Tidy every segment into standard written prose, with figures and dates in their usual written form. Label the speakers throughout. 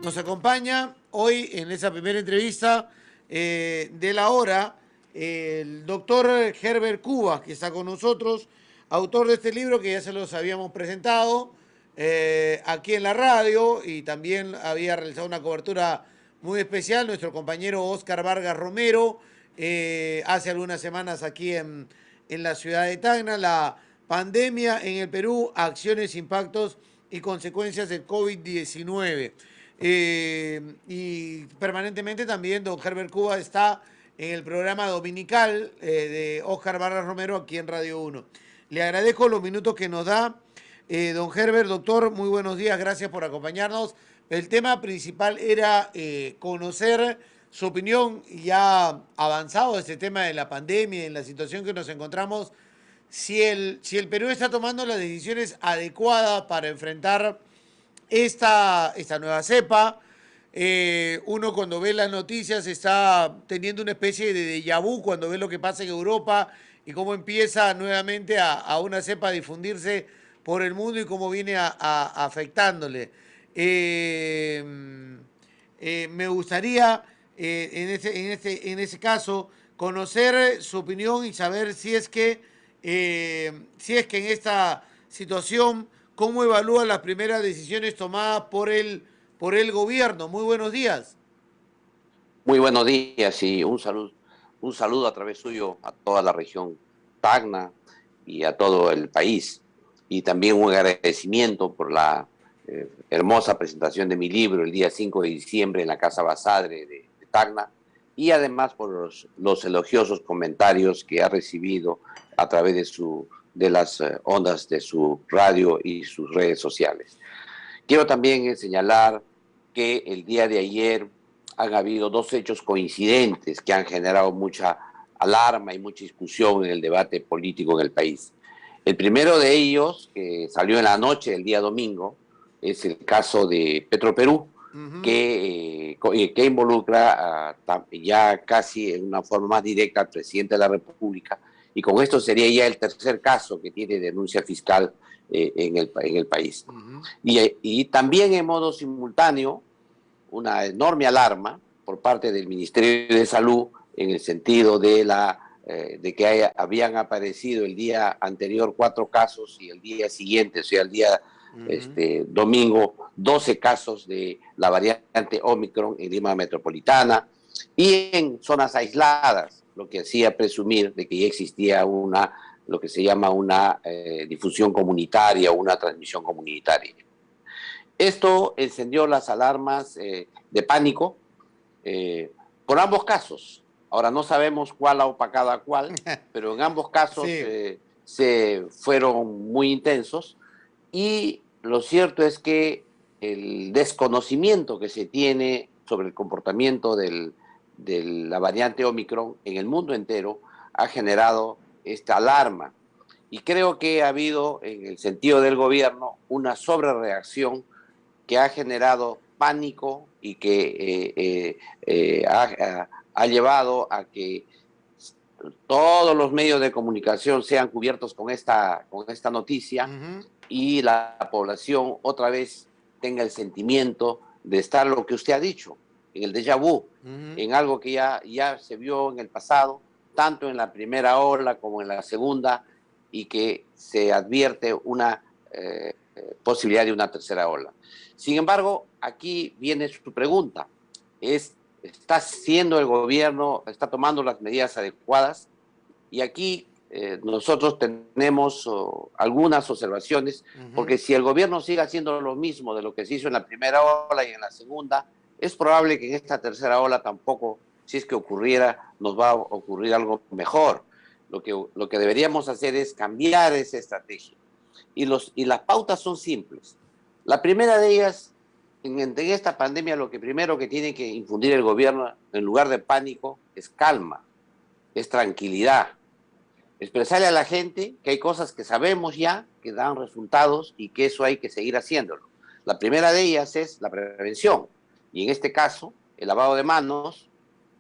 Speaker 1: Nos acompaña hoy en esa primera entrevista de la hora el doctor Herbert Cubas, que está con nosotros, autor de este libro que ya se los habíamos presentado aquí en la radio, y también había realizado una cobertura muy especial nuestro compañero Oscar Vargas Romero hace algunas semanas aquí en la ciudad de Tacna, la pandemia en el Perú, acciones, impactos y consecuencias del COVID-19. Y permanentemente también don Herbert Cuba está en el programa dominical de Oscar Vargas Romero aquí en Radio 1. Le agradezco los minutos que nos da. Don Herbert, doctor, muy buenos días, gracias por acompañarnos. El tema principal era conocer su opinión, ya avanzado este tema de la pandemia, en la situación que nos encontramos, si el Perú está tomando las decisiones adecuadas para enfrentar esta nueva cepa. Uno cuando ve las noticias está teniendo una especie de déjà vu cuando ve lo que pasa en Europa y cómo empieza nuevamente a una cepa a difundirse por el mundo y cómo viene a afectándole. Me gustaría en ese caso conocer su opinión y saber si es que en esta situación, ¿cómo evalúa las primeras decisiones tomadas por el gobierno? Muy buenos días.
Speaker 2: Muy buenos días y un saludo a través suyo a toda la región Tacna y a todo el país. Y también un agradecimiento por la hermosa presentación de mi libro el día 5 de diciembre en la Casa Basadre de Tacna, y además por los elogiosos comentarios que ha recibido a través de las ondas de su radio y sus redes sociales. Quiero también señalar que el día de ayer han habido dos hechos coincidentes que han generado mucha alarma y mucha discusión en el debate político en el país. El primero de ellos, que salió en la noche del día domingo, es el caso de Petroperú, que involucra ya casi en una forma más directa al presidente de la República, y con esto sería ya el tercer caso que tiene denuncia fiscal en el país. Y también en modo simultáneo, una enorme alarma por parte del Ministerio de Salud en el sentido de que habían aparecido el día anterior 4 casos y el día siguiente, o sea, el día domingo, 12 casos de la variante Omicron en Lima Metropolitana y en zonas aisladas, lo que hacía presumir de que ya existía lo que se llama una difusión comunitaria o una transmisión comunitaria. Esto encendió las alarmas de pánico por ambos casos. Ahora no sabemos cuál ha opacado a cuál, pero en ambos casos sí. Se fueron muy intensos, y lo cierto es que el desconocimiento que se tiene sobre el comportamiento de la variante Omicron en el mundo entero ha generado esta alarma. Y creo que ha habido, en el sentido del gobierno, una sobrereacción que ha generado pánico y que ha llevado a que todos los medios de comunicación sean cubiertos con esta noticia, y la población otra vez tenga el sentimiento de estar, lo que usted ha dicho, en el déjà vu, en algo que ya se vio en el pasado, tanto en la primera ola como en la segunda, y que se advierte una posibilidad de una tercera ola. Sin embargo, aquí viene su pregunta. ¿Está haciendo el gobierno, está tomando las medidas adecuadas? Y aquí nosotros tenemos algunas observaciones, porque si el gobierno sigue haciendo lo mismo de lo que se hizo en la primera ola y en la segunda, es probable que en esta tercera ola tampoco, si es que ocurriera, nos va a ocurrir algo mejor. Lo que deberíamos hacer es cambiar esa estrategia. Y las pautas son simples. La primera de ellas, en esta pandemia, lo primero que tiene que infundir el gobierno, en lugar de pánico, es calma, es tranquilidad. Expresarle a la gente que hay cosas que sabemos ya, que dan resultados, y que eso hay que seguir haciéndolo. La primera de ellas es la prevención, y en este caso, el lavado de manos,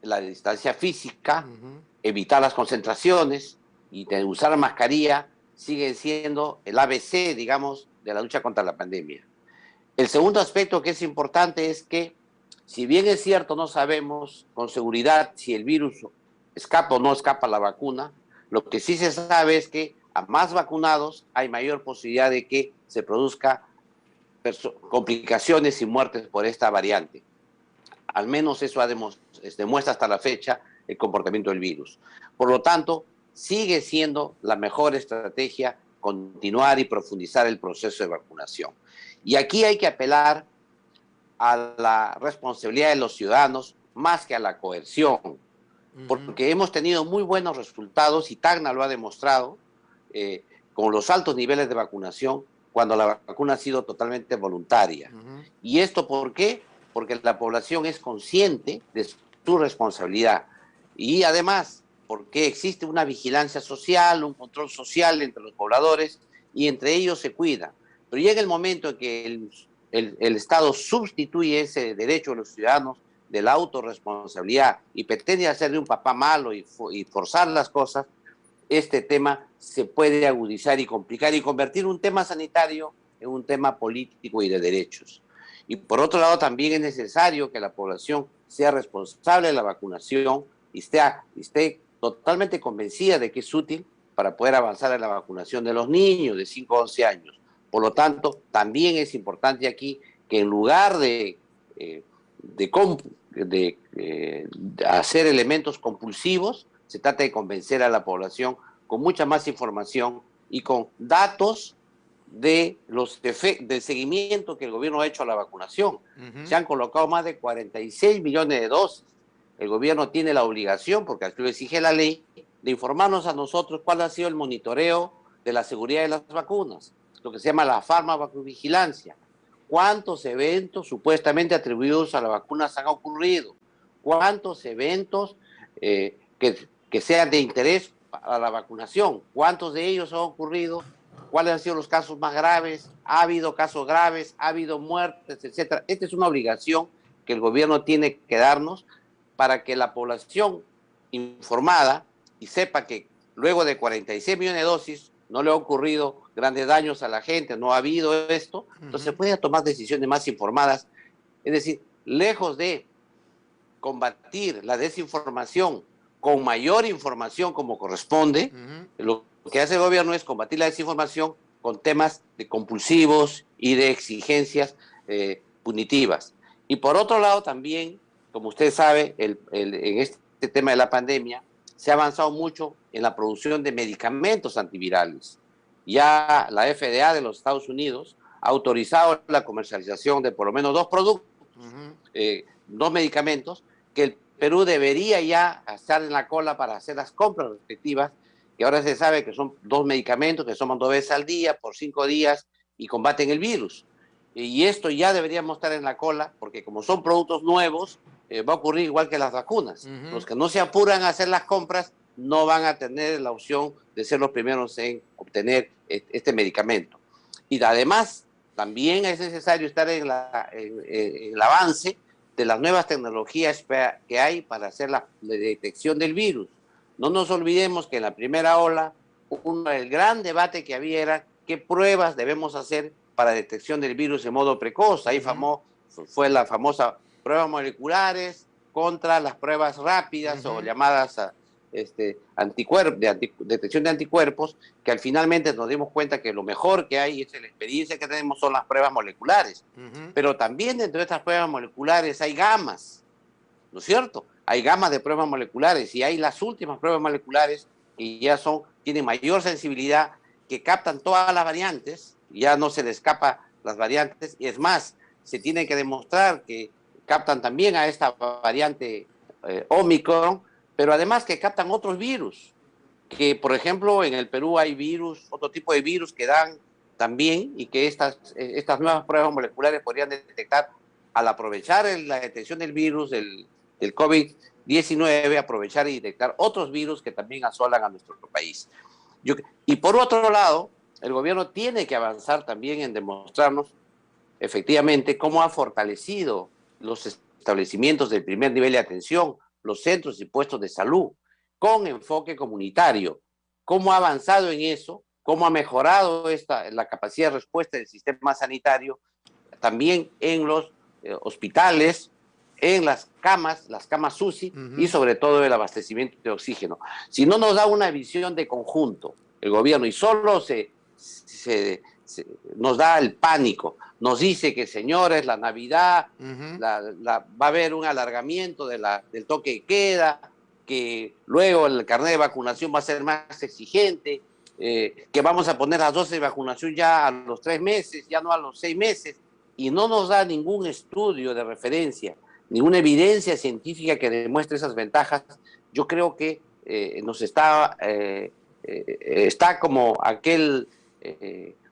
Speaker 2: la distancia física, evitar las concentraciones y usar mascarilla, siguen siendo el ABC, digamos, de la lucha contra la pandemia. El segundo aspecto que es importante es que Si bien es cierto, no sabemos con seguridad si el virus escapa o no escapa a la vacuna, lo que sí se sabe es que a más vacunados hay mayor posibilidad de que se produzca complicaciones y muertes por esta variante. Al menos eso demuestra hasta la fecha el comportamiento del virus. Por lo tanto, sigue siendo la mejor estrategia continuar y profundizar el proceso de vacunación. Y aquí hay que apelar a la responsabilidad de los ciudadanos más que a la coerción, porque hemos tenido muy buenos resultados y Tacna lo ha demostrado con los altos niveles de vacunación cuando la vacuna ha sido totalmente voluntaria. ¿Y esto por qué? Porque la población es consciente de su responsabilidad y además porque existe una vigilancia social, un control social entre los pobladores y entre ellos se cuidan. Pero llega el momento en que el Estado sustituye ese derecho de los ciudadanos de la autorresponsabilidad y pretende hacerle un papá malo y forzar las cosas. Este tema se puede agudizar y complicar y convertir un tema sanitario en un tema político y de derechos. Y por otro lado, también es necesario que la población sea responsable de la vacunación y esté totalmente convencida de que es útil para poder avanzar en la vacunación de los niños de 5 a 11 años. Por lo tanto, también es importante aquí que en lugar de hacer elementos compulsivos, se trata de convencer a la población con mucha más información y con datos de del seguimiento que el gobierno ha hecho a la vacunación. Se han colocado más de 46 millones de dosis. El gobierno tiene la obligación, porque así lo exige la ley, de informarnos a nosotros cuál ha sido el monitoreo de la seguridad de las vacunas, lo que se llama la farmacovigilancia. ¿Cuántos eventos supuestamente atribuidos a la vacuna han ocurrido? ¿Cuántos eventos que sean de interés para la vacunación? ¿Cuántos de ellos han ocurrido? ¿Cuáles han sido los casos más graves? ¿Ha habido casos graves? ¿Ha habido muertes, etcétera? Esta es una obligación que el gobierno tiene que darnos para que la población informada y sepa que luego de 46 millones de dosis no le ha ocurrido grandes daños a la gente, no ha habido esto, entonces puede tomar decisiones más informadas. Es decir, lejos de combatir la desinformación con mayor información como corresponde, lo que hace el gobierno es combatir la desinformación con temas de compulsivos y de exigencias punitivas. Y por otro lado también, como usted sabe, en este tema de la pandemia, se ha avanzado mucho en la producción de medicamentos antivirales. Ya la FDA de los Estados Unidos ha autorizado la comercialización de por lo menos 2 productos, 2 medicamentos, que el Perú debería ya estar en la cola para hacer las compras respectivas, que ahora se sabe que son 2 medicamentos que se toman 2 veces al día por 5 días y combaten el virus. Y esto ya deberíamos estar en la cola, porque como son productos nuevos, va a ocurrir igual que las vacunas. Los que no se apuran a hacer las compras no van a tener la opción de ser los primeros en obtener este medicamento. Y además, también es necesario estar en el avance de las nuevas tecnologías que hay para hacer la detección del virus. No nos olvidemos que en la primera ola, el gran debate que había era qué pruebas debemos hacer para detección del virus de modo precoz. Ahí fue la famosa pruebas moleculares contra las pruebas rápidas o llamadas detección de anticuerpos, que al finalmente nos dimos cuenta que lo mejor que hay es la experiencia que tenemos son las pruebas moleculares. Pero también dentro de estas pruebas moleculares hay gamas, ¿no es cierto? Hay gamas de pruebas moleculares y hay las últimas pruebas moleculares que ya tienen mayor sensibilidad, que captan todas las variantes, ya no se le escapa las variantes, y es más, se tiene que demostrar que captan también a esta variante Omicron, pero además que captan otros virus, que por ejemplo en el Perú hay virus, otro tipo de virus que dan también y que estas nuevas pruebas moleculares podrían detectar al aprovechar la detección del virus, del COVID-19, aprovechar y detectar otros virus que también asolan a nuestro país. Y por otro lado, el gobierno tiene que avanzar también en demostrarnos efectivamente cómo ha fortalecido los establecimientos del primer nivel de atención, los centros y puestos de salud, con enfoque comunitario. ¿Cómo ha avanzado en eso? ¿Cómo ha mejorado la capacidad de respuesta del sistema sanitario? También en los hospitales, en las camas UCI y sobre todo el abastecimiento de oxígeno. Si no nos da una visión de conjunto el gobierno y solo nos da el pánico, nos dice que señores, la Navidad, va a haber un alargamiento del toque de queda, que luego el carnet de vacunación va a ser más exigente, que vamos a poner las dosis de vacunación ya a los 3 meses, ya no a los 6 meses, y no nos da ningún estudio de referencia, ninguna evidencia científica que demuestre esas ventajas. Yo creo que está como aquel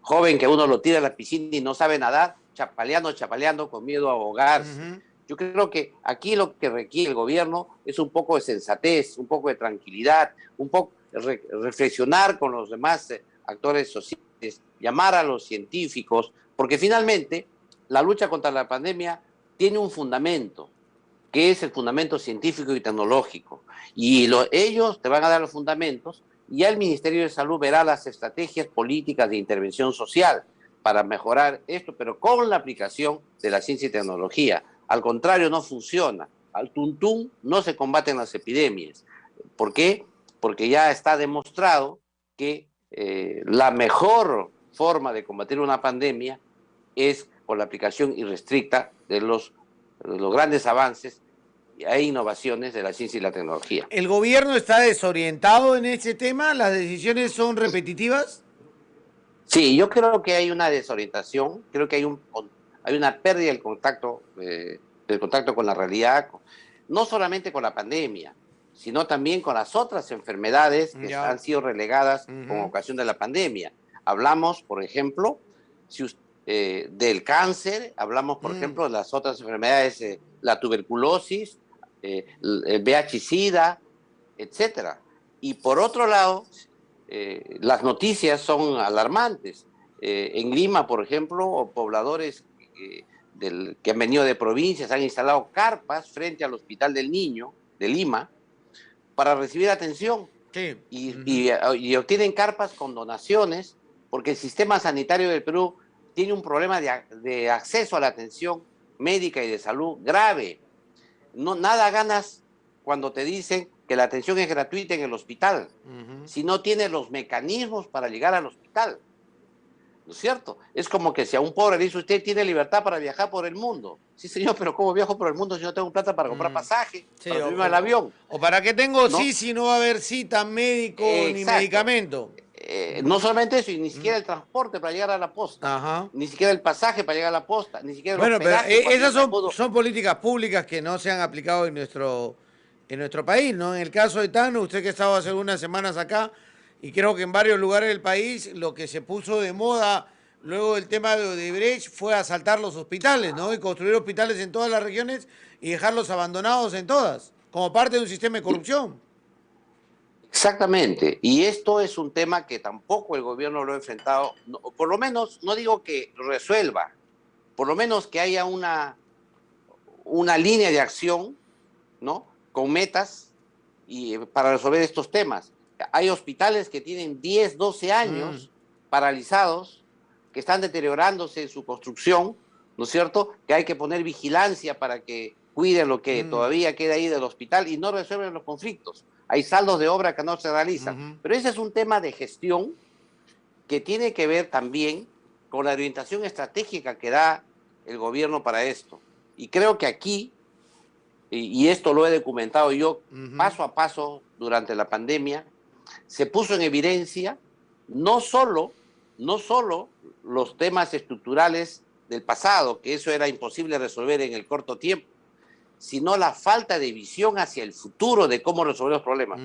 Speaker 2: joven que uno lo tira a la piscina y no sabe nadar, chapaleando con miedo a ahogarse. Yo creo que aquí lo que requiere el gobierno es un poco de sensatez, un poco de tranquilidad, un poco reflexionar con los demás actores sociales, llamar a los científicos, porque finalmente la lucha contra la pandemia tiene un fundamento, que es el fundamento científico y tecnológico. Y ellos te van a dar los fundamentos y ya el Ministerio de Salud verá las estrategias políticas de intervención social para mejorar esto, pero con la aplicación de la ciencia y tecnología. Al contrario, no funciona. Al tuntún no se combaten las epidemias. ¿Por qué? Porque ya está demostrado que la mejor forma de combatir una pandemia es por la aplicación irrestricta de los grandes avances e innovaciones de la ciencia y la tecnología.
Speaker 1: ¿El gobierno está desorientado en ese tema? ¿Las decisiones son repetitivas?
Speaker 2: Sí, yo creo que hay una desorientación, creo que hay una pérdida del contacto con la realidad, no solamente con la pandemia, sino también con las otras enfermedades que han sido relegadas con ocasión de la pandemia. Hablamos, por ejemplo, del cáncer, hablamos, por ejemplo, de las otras enfermedades, la tuberculosis, el VIH-Sida, etcétera. Y por otro lado, las noticias son alarmantes. En Lima, por ejemplo, pobladores que han venido de provincias han instalado carpas frente al Hospital del Niño de Lima para recibir atención.
Speaker 1: Sí.
Speaker 2: Y obtienen carpas con donaciones porque el sistema sanitario del Perú tiene un problema de acceso a la atención médica y de salud grave. Nada ganas cuando te dicen que la atención es gratuita en el hospital, si no tienes los mecanismos para llegar al hospital. ¿No es cierto? Es como que si a un pobre le dice, usted tiene libertad para viajar por el mundo. Sí, señor, pero ¿cómo viajo por el mundo si no tengo plata para comprar pasaje, para subirme al avión?
Speaker 1: ¿O para qué tengo si no va a haber cita, médico ni medicamento?
Speaker 2: No solamente eso, y ni siquiera el transporte para llegar a la posta, ni siquiera el pasaje para llegar a la posta, ni siquiera el hospedaje.
Speaker 1: Pero esas son políticas públicas que no se han aplicado en nuestro país, ¿no? En el caso de Tano, usted que estaba hace unas semanas acá, y creo que en varios lugares del país lo que se puso de moda luego del tema de Odebrecht fue asaltar los hospitales, ¿no? Y construir hospitales en todas las regiones y dejarlos abandonados en todas, como parte de un sistema de corrupción.
Speaker 2: Exactamente, y esto es un tema que tampoco el gobierno lo ha enfrentado, por lo menos, no digo que resuelva, por lo menos que haya una línea de acción, ¿no? Con metas para resolver estos temas. Hay hospitales que tienen 10, 12 años paralizados, que están deteriorándose en su construcción, ¿no es cierto? Que hay que poner vigilancia para que cuiden lo que todavía queda ahí del hospital y no resuelven los conflictos. Hay saldos de obra que no se realizan. Pero ese es un tema de gestión que tiene que ver también con la orientación estratégica que da el gobierno para esto. Y creo que aquí, y esto lo he documentado yo paso a paso durante la pandemia, se puso en evidencia no solo los temas estructurales del pasado, que eso era imposible resolver en el corto tiempo, sino la falta de visión hacia el futuro de cómo resolver los problemas.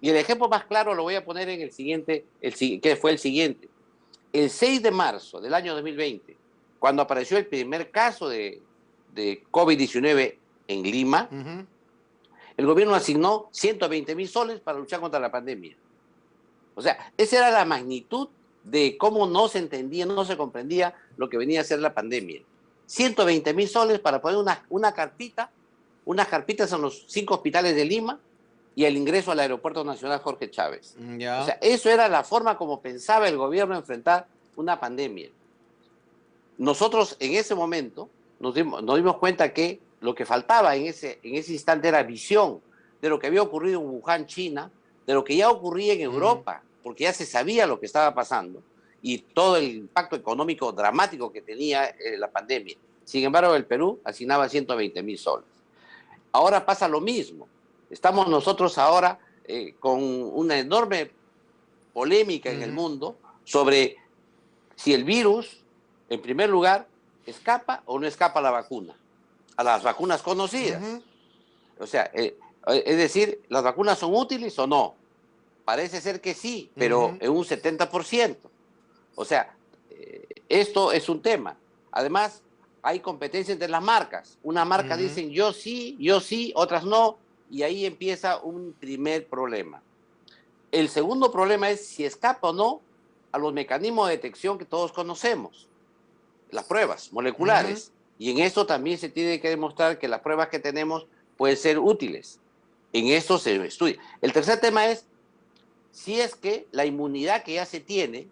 Speaker 2: Y el ejemplo más claro lo voy a poner en el siguiente, que fue el siguiente. El 6 de marzo del año 2020, cuando apareció el primer caso de COVID-19 en Lima, el gobierno asignó 120.000 soles para luchar contra la pandemia. O sea, esa era la magnitud de cómo no se entendía, no se comprendía lo que venía a ser la pandemia. 120.000 soles para poner unas carpitas en los 5 hospitales de Lima y el ingreso al Aeropuerto Nacional Jorge Chávez. O sea, eso era la forma como pensaba el gobierno enfrentar una pandemia. Nosotros en ese momento nos dimos cuenta que lo que faltaba en ese instante era visión de lo que había ocurrido en Wuhan, China, de lo que ya ocurría en Europa, porque ya se sabía lo que estaba pasando y todo el impacto económico dramático que tenía la pandemia. Sin embargo, el Perú asignaba 120.000 soles. Ahora pasa lo mismo. Estamos nosotros ahora con una enorme polémica en el mundo sobre si el virus, en primer lugar, escapa o no escapa a la vacuna, a las vacunas conocidas. O sea, es decir, ¿las vacunas son útiles o no? Parece ser que sí, pero en un 70%. O sea, esto es un tema. Además, hay competencia entre las marcas. Una marca dicen yo sí, otras no, y ahí empieza un primer problema. El segundo problema es si escapa o no a los mecanismos de detección que todos conocemos, las pruebas moleculares. Y en esto también se tiene que demostrar que las pruebas que tenemos pueden ser útiles. En esto se estudia. El tercer tema es si es que la inmunidad que ya se tiene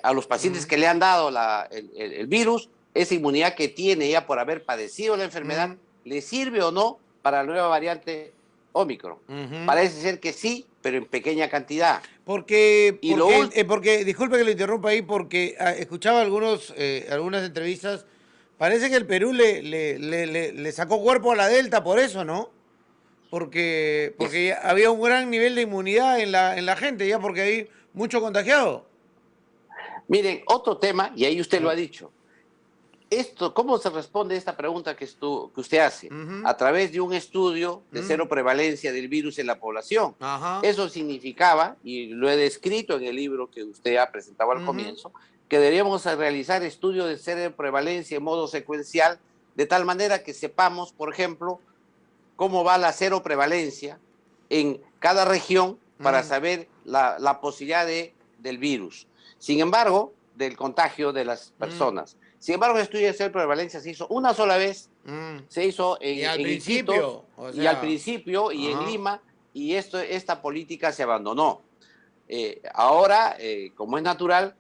Speaker 2: a los pacientes que le han dado el virus, esa inmunidad que tiene ya por haber padecido la enfermedad, ¿le sirve o no para la nueva variante Omicron? Parece ser que sí, pero en pequeña cantidad.
Speaker 1: Porque, disculpe que lo interrumpa ahí, porque escuchaba algunas entrevistas, parece que el Perú le sacó cuerpo a la Delta por eso, ¿no? Porque había un gran nivel de inmunidad en la gente, ya porque hay mucho contagiado.
Speaker 2: Miren, otro tema, y ahí usted lo ha dicho, ¿cómo se responde a esta pregunta que usted hace? A través de un estudio de cero prevalencia del virus en la población. Eso significaba, y lo he descrito en el libro que usted ha presentado al comienzo, que deberíamos realizar estudios de cero prevalencia en modo secuencial, de tal manera que sepamos, por ejemplo, cómo va la cero prevalencia en cada región para saber la posibilidad del virus. Sin embargo, del contagio de las personas. Sin embargo, el estudio de cero prevalencia se hizo una sola vez, se hizo en Iquitos, y al principio, y en Lima, y esta política se abandonó. Ahora, como es natural,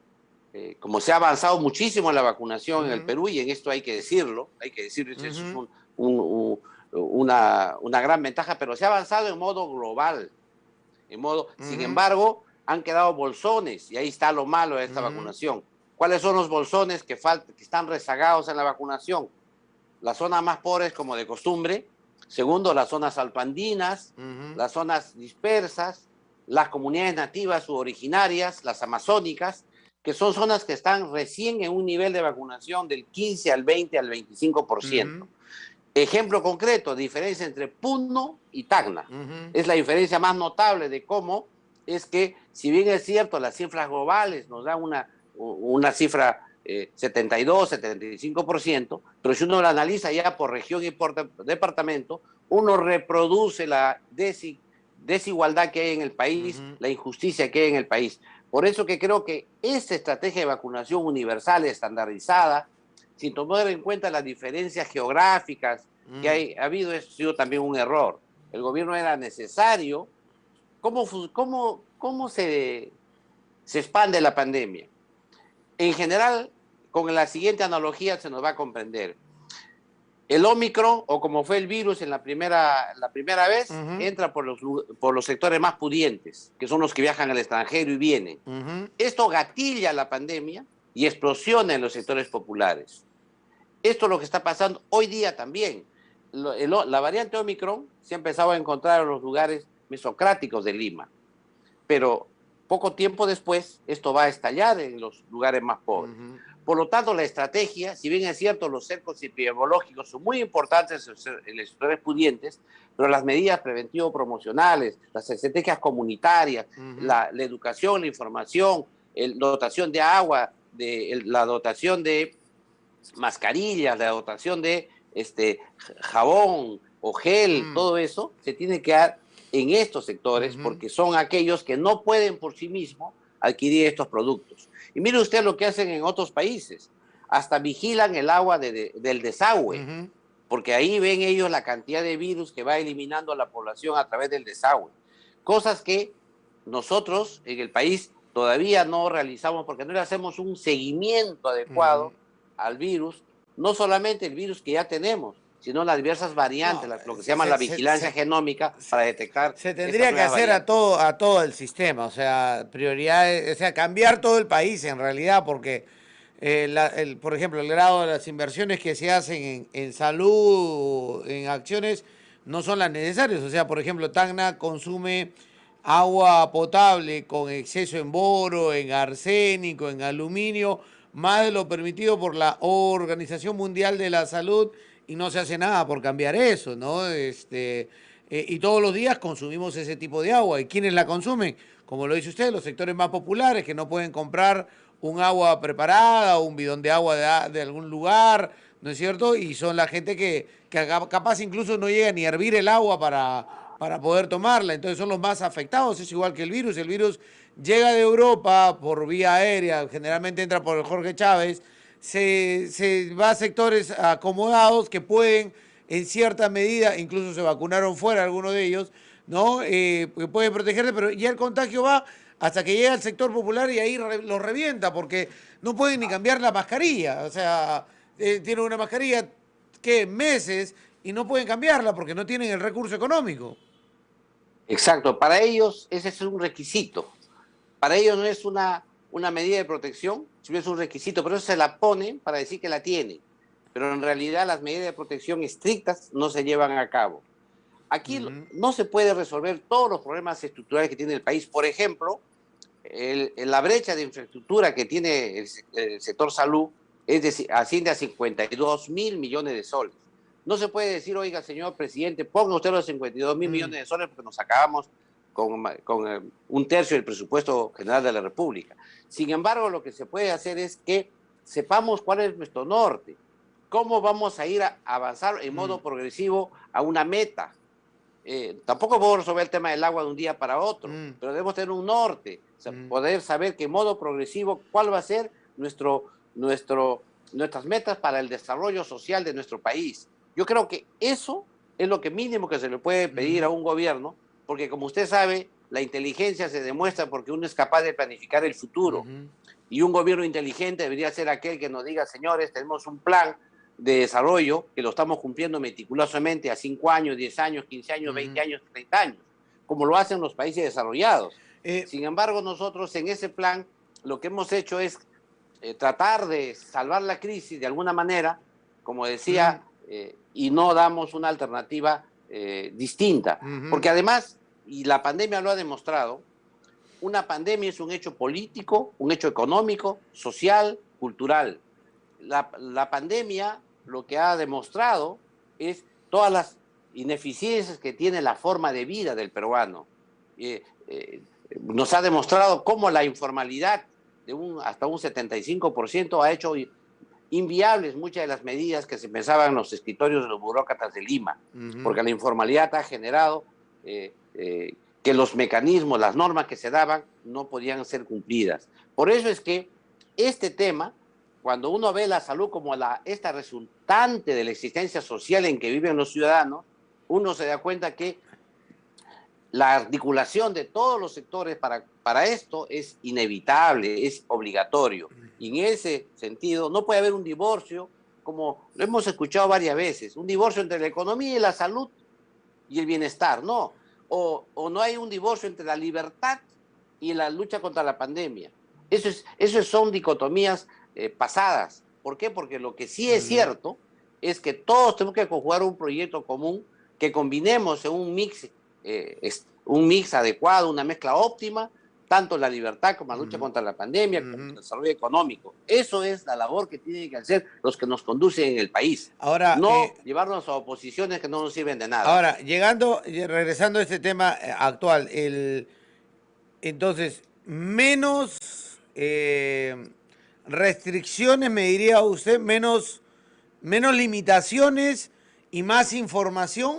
Speaker 2: como se ha avanzado muchísimo en la vacunación en el Perú, y en esto hay que decirlo, eso es una gran ventaja, pero se ha avanzado en modo global. Sin embargo, han quedado bolsones, y ahí está lo malo de esta vacunación. ¿Cuáles son los bolsones que están rezagados en la vacunación? Las zonas más pobres, como de costumbre. Segundo, las zonas altoandinas, las zonas dispersas, las comunidades nativas u originarias, las amazónicas, que son zonas que están recién en un nivel de vacunación del 15 al 20 al 25%. Ejemplo concreto, diferencia entre Puno y Tacna. Es la diferencia más notable de cómo es que, si bien es cierto, las cifras globales nos dan una cifra 72, 75%, pero si uno la analiza ya por región y por departamento, uno reproduce la desigualdad que hay en el país, la injusticia que hay en el país. Por eso que creo que esta estrategia de vacunación universal, estandarizada, sin tomar en cuenta las diferencias geográficas que ha habido, ha sido también un error. El gobierno era necesario. ¿Cómo se expande la pandemia? En general, con la siguiente analogía se nos va a comprender. El Omicron, o como fue el virus en la primera vez, entra por los sectores más pudientes, que son los que viajan al extranjero y vienen. Esto gatilla la pandemia y explosiona en los sectores populares. Esto es lo que está pasando hoy día también. La variante Omicron se ha empezado a encontrar en los lugares mesocráticos de Lima, pero poco tiempo después esto va a estallar en los lugares más pobres. Por lo tanto, la estrategia, si bien es cierto, los cercos epidemiológicos son muy importantes en los sectores pudientes, pero las medidas preventivo-promocionales, las estrategias comunitarias, la educación, la información, la dotación de agua, la dotación de mascarillas, la dotación de jabón o gel, todo eso se tiene que dar en estos sectores porque son aquellos que no pueden por sí mismos adquirir estos productos. Y mire usted lo que hacen en otros países, hasta vigilan el agua del desagüe, porque ahí ven ellos la cantidad de virus que va eliminando a la población a través del desagüe. Cosas que nosotros en el país todavía no realizamos porque no le hacemos un seguimiento adecuado al virus, no solamente el virus que ya tenemos, sino las diversas variantes,
Speaker 1: No,
Speaker 2: lo que se llama la vigilancia genómica para detectar
Speaker 1: se
Speaker 2: estas
Speaker 1: tendría que
Speaker 2: nuevas
Speaker 1: hacer
Speaker 2: variantes.
Speaker 1: a todo el sistema, o sea, prioridades, o sea, cambiar todo el país en realidad, porque, por ejemplo, el grado de las inversiones que se hacen en salud, en acciones, no son las necesarias. O sea, por ejemplo, Tacna consume agua potable con exceso en boro, en arsénico, en aluminio, más de lo permitido por la Organización Mundial de la Salud, y no se hace nada por cambiar eso, ¿no? Y todos los días consumimos ese tipo de agua. ¿Y quiénes la consumen? Como lo dice usted, los sectores más populares que no pueden comprar un agua preparada o un bidón de agua de algún lugar, ¿no es cierto? Y son la gente que capaz incluso no llega ni a hervir el agua para poder tomarla. Entonces son los más afectados. Es igual que el virus. El virus llega de Europa por vía aérea, generalmente entra por el Jorge Chávez, se va a sectores acomodados que pueden, en cierta medida, incluso se vacunaron fuera algunos de ellos, ¿no? Que pueden protegerse, pero ya el contagio va hasta que llega al sector popular y ahí lo revienta, porque no pueden ni cambiar la mascarilla. O sea, tienen una mascarilla que meses y no pueden cambiarla porque no tienen el recurso económico.
Speaker 2: Exacto, para ellos ese es un requisito. Para ellos no es una medida de protección, sino es un requisito, pero eso se la ponen para decir que la tienen. Pero en realidad las medidas de protección estrictas no se llevan a cabo. Aquí no se puede resolver todos los problemas estructurales que tiene el país. Por ejemplo, la brecha de infraestructura que tiene el sector salud asciende a 52.000 millones de soles. No se puede decir, oiga, señor presidente, ponga usted los 52.000 millones de soles porque nos acabamos con un tercio del presupuesto general de la República. Sin embargo, lo que se puede hacer es que sepamos cuál es nuestro norte, cómo vamos a ir a avanzar en modo progresivo a una meta. Tampoco podemos resolver el tema del agua de un día para otro, pero debemos tener un norte, o sea, poder saber que en modo progresivo cuál va a ser nuestras metas para el desarrollo social de nuestro país. Yo creo que eso es lo que mínimo que se le puede pedir a un gobierno, porque como usted sabe, la inteligencia se demuestra porque uno es capaz de planificar el futuro. Y un gobierno inteligente debería ser aquel que nos diga, señores, tenemos un plan de desarrollo que lo estamos cumpliendo meticulosamente a 5 años, 10 años, 15 años, 20 años, 30 años, como lo hacen los países desarrollados. Sin embargo, nosotros en ese plan lo que hemos hecho es tratar de salvar la crisis de alguna manera, como decía, y no damos una alternativa distinta. Porque además, y la pandemia lo ha demostrado, una pandemia es un hecho político, un hecho económico, social, cultural. La pandemia lo que ha demostrado es todas las ineficiencias que tiene la forma de vida del peruano. Nos ha demostrado cómo la informalidad de hasta un 75% ha hecho inviables muchas de las medidas que se pensaban en los escritorios de los burócratas de Lima, porque la informalidad ha generado que los mecanismos, las normas que se daban no podían ser cumplidas. Por eso es que este tema, cuando uno ve la salud como esta resultante de la existencia social en que viven los ciudadanos, uno se da cuenta que la articulación de todos los sectores para esto es inevitable, es obligatorio. Y en ese sentido no puede haber un divorcio, como lo hemos escuchado varias veces, un divorcio entre la economía y la salud y el bienestar, no. O no hay un divorcio entre la libertad y la lucha contra la pandemia. Eso son dicotomías pasadas. ¿Por qué? Porque lo que sí es cierto es que todos tenemos que conjugar un proyecto común, que combinemos en un mix adecuado, una mezcla óptima, tanto la libertad como la lucha contra la pandemia, como el desarrollo económico. Eso es la labor que tienen que hacer los que nos conducen en el país.
Speaker 1: Ahora,
Speaker 2: no llevarnos a oposiciones que no nos sirven de nada.
Speaker 1: Ahora, regresando a este tema actual, entonces, menos restricciones, me diría usted, menos limitaciones y más información,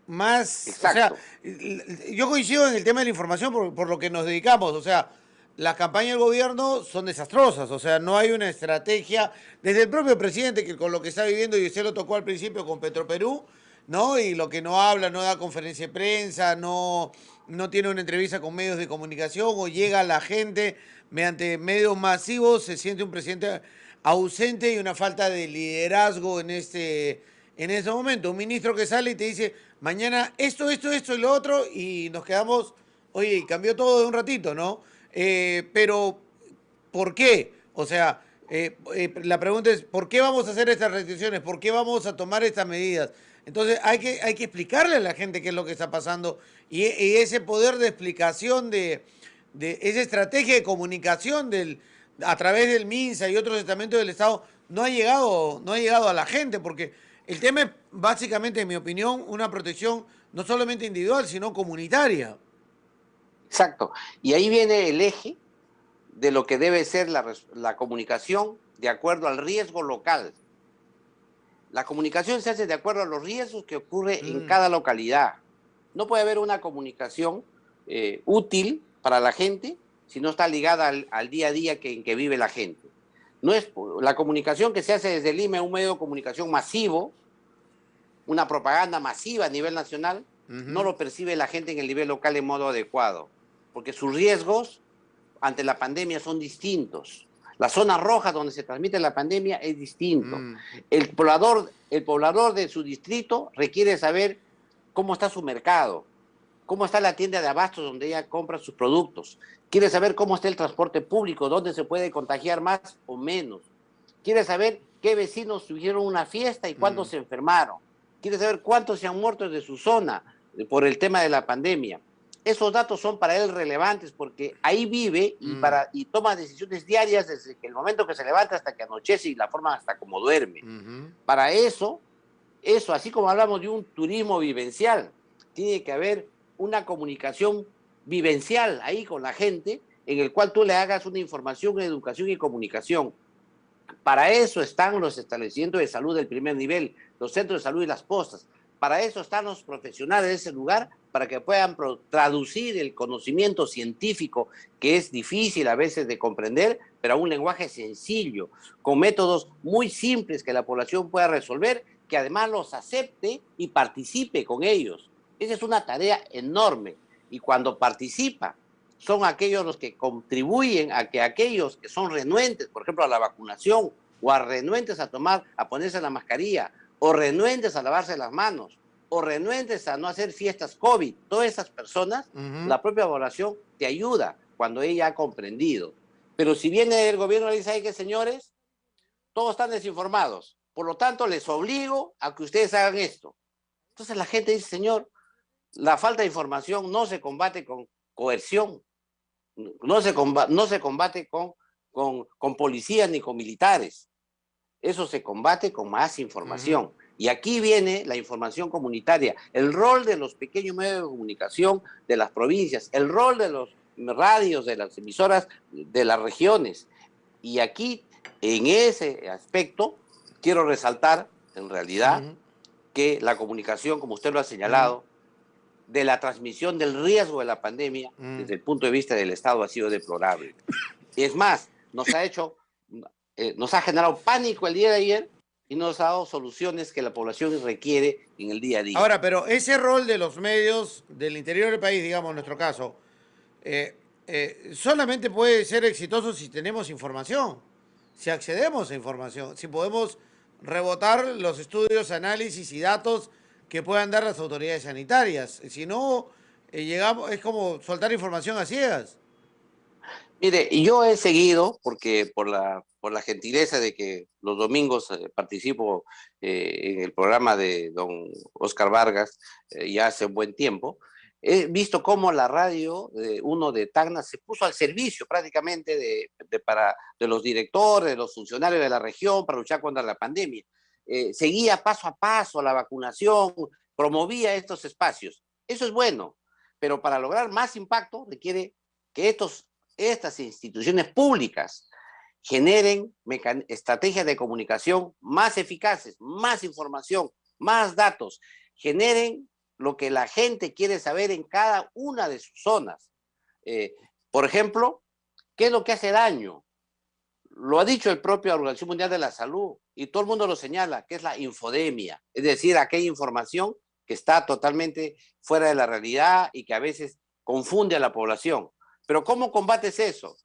Speaker 1: más,
Speaker 2: Exacto.
Speaker 1: o sea, yo coincido en el tema de la información por lo que nos dedicamos, o sea, las campañas del gobierno son desastrosas, o sea, no hay una estrategia, desde el propio presidente, que con lo que está viviendo, y usted lo tocó al principio con Petroperú, ¿no? Y lo que no habla, no da conferencia de prensa, no tiene una entrevista con medios de comunicación, o llega a la gente mediante medios masivos, se siente un presidente ausente y una falta de liderazgo en ese momento. Un ministro que sale y te dice, mañana esto y lo otro, y nos quedamos, oye, y cambió todo de un ratito, ¿no? Pero, ¿por qué? O sea, la pregunta es, ¿por qué vamos a hacer estas restricciones? ¿Por qué vamos a tomar estas medidas? Entonces hay que explicarle a la gente qué es lo que está pasando y ese poder de explicación de esa estrategia de comunicación a través del MINSA y otros estamentos del Estado no ha llegado a la gente porque el tema es básicamente, en mi opinión, una protección no solamente individual, sino comunitaria.
Speaker 2: Exacto. Y ahí viene el eje de lo que debe ser la comunicación de acuerdo al riesgo local. La comunicación se hace de acuerdo a los riesgos que ocurre en cada localidad. No puede haber una comunicación útil para la gente si no está ligada al día a día en que vive la gente. No es la comunicación que se hace desde Lima, un medio de comunicación masivo, una propaganda masiva a nivel nacional, no lo percibe la gente en el nivel local en modo adecuado, porque sus riesgos ante la pandemia son distintos. La zona roja donde se transmite la pandemia es distinto. El poblador de su distrito requiere saber cómo está su mercado, cómo está la tienda de abastos donde ella compra sus productos. Quiere saber cómo está el transporte público, dónde se puede contagiar más o menos. Quiere saber qué vecinos tuvieron una fiesta y cuántos se enfermaron. Quiere saber cuántos se han muerto de su zona por el tema de la pandemia. Esos datos son para él relevantes porque ahí vive y toma decisiones diarias desde el momento que se levanta hasta que anochece y la forma hasta como duerme. Para eso, así como hablamos de un turismo vivencial, tiene que haber una comunicación vivencial ahí con la gente en el cual tú le hagas una información, educación y comunicación. Para eso están los establecimientos de salud del primer nivel, los centros de salud y las postas. Para eso están los profesionales de ese lugar, para que puedan traducir el conocimiento científico, que es difícil a veces de comprender, pero a un lenguaje sencillo, con métodos muy simples que la población pueda resolver, que además los acepte y participe con ellos. Esa es una tarea enorme. Y cuando participa, son aquellos los que contribuyen a que aquellos que son renuentes, por ejemplo, a la vacunación, o a renuentes a ponerse la mascarilla, o renuentes a lavarse las manos, o renuentes a no hacer fiestas COVID, todas esas personas, la propia población te ayuda cuando ella ha comprendido. Pero si viene el gobierno y dice, ay, que señores, todos están desinformados, por lo tanto les obligo a que ustedes hagan esto. Entonces la gente dice, señor, la falta de información no se combate con coerción, no se combate con policías ni con militares. Eso se combate con más información. Y aquí viene la información comunitaria, el rol de los pequeños medios de comunicación de las provincias, el rol de los radios, de las emisoras de las regiones. Y aquí, en ese aspecto, quiero resaltar, en realidad, que la comunicación, como usted lo ha señalado, de la transmisión del riesgo de la pandemia, desde el punto de vista del Estado, ha sido deplorable. Es más, nos ha generado pánico el día de ayer y nos ha dado soluciones que la población requiere en el día a día.
Speaker 1: Ahora, pero ese rol de los medios del interior del país, digamos en nuestro caso, solamente puede ser exitoso si tenemos información, si accedemos a información, si podemos rebotar los estudios, análisis y datos que puedan dar las autoridades sanitarias. Si no, es como soltar información a ciegas.
Speaker 2: Mire, yo he seguido, porque por la gentileza de que los domingos participo en el programa de don Oscar Vargas, ya hace un buen tiempo, he visto cómo la radio uno de Tacna se puso al servicio prácticamente de los directores, de los funcionarios de la región para luchar contra la pandemia. Seguía paso a paso la vacunación, promovía estos espacios. Eso es bueno, pero para lograr más impacto requiere que estas instituciones públicas generen estrategias de comunicación más eficaces, más información, más datos, generen lo que la gente quiere saber en cada una de sus zonas. Por ejemplo, ¿qué es lo que hace daño? Lo ha dicho el propio Organización Mundial de la Salud y todo el mundo lo señala, que es la infodemia, es decir, aquella información que está totalmente fuera de la realidad y que a veces confunde a la población. Pero ¿cómo combates eso?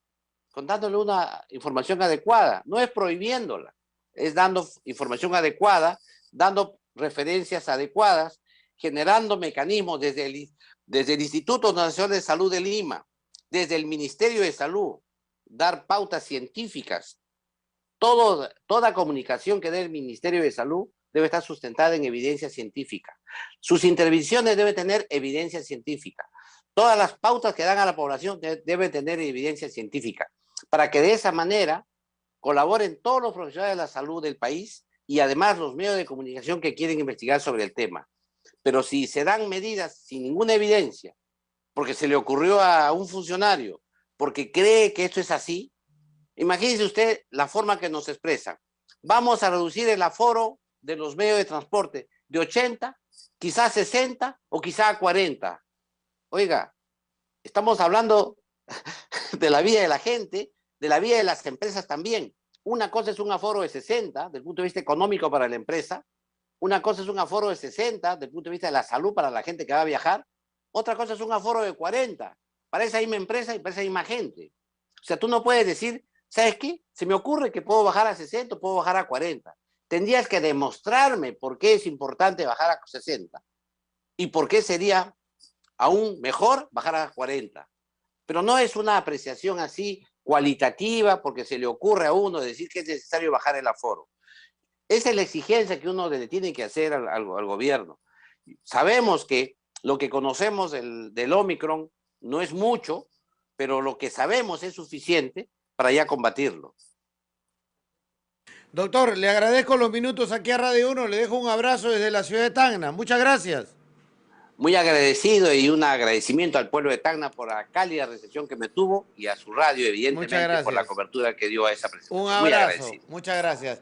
Speaker 2: Con dándole una información adecuada. No es prohibiéndola, es dando información adecuada, dando referencias adecuadas, generando mecanismos desde el Instituto Nacional de Salud de Lima, desde el Ministerio de Salud, dar pautas científicas. Toda comunicación que dé el Ministerio de Salud debe estar sustentada en evidencia científica. Sus intervenciones deben tener evidencia científica. Todas las pautas que dan a la población deben tener evidencia científica, para que de esa manera colaboren todos los profesionales de la salud del país y además los medios de comunicación que quieren investigar sobre el tema. Pero si se dan medidas sin ninguna evidencia, porque se le ocurrió a un funcionario, porque cree que esto es así, imagínese usted la forma que nos expresan. Vamos a reducir el aforo de los medios de transporte de 80, quizás 60 o quizás 40. Oiga, estamos hablando de la vida de la gente, de la vida de las empresas también. Una cosa es un aforo de 60 desde el punto de vista económico para la empresa, una cosa es un aforo de 60 desde el punto de vista de la salud para la gente que va a viajar, otra cosa es un aforo de 40 para esa misma empresa y para esa misma gente. O sea, tú no puedes decir, ¿sabes qué? Se me ocurre que puedo bajar a 60 o puedo bajar a 40. Tendrías que demostrarme por qué es importante bajar a 60 y por qué sería aún mejor bajar a 40. Pero no es una apreciación así cualitativa porque se le ocurre a uno decir que es necesario bajar el aforo. Esa es la exigencia que uno le tiene que hacer al gobierno. Sabemos que lo que conocemos del Omicron no es mucho, pero lo que sabemos es suficiente para ya combatirlo.
Speaker 1: Doctor, le agradezco los minutos aquí a Radio 1, le dejo un abrazo desde la ciudad de Tacna. Muchas gracias.
Speaker 2: Muy agradecido y un agradecimiento al pueblo de Tacna por la cálida recepción que me tuvo y a su radio, evidentemente, por la cobertura que dio a esa presentación.
Speaker 1: Un abrazo, muchas gracias.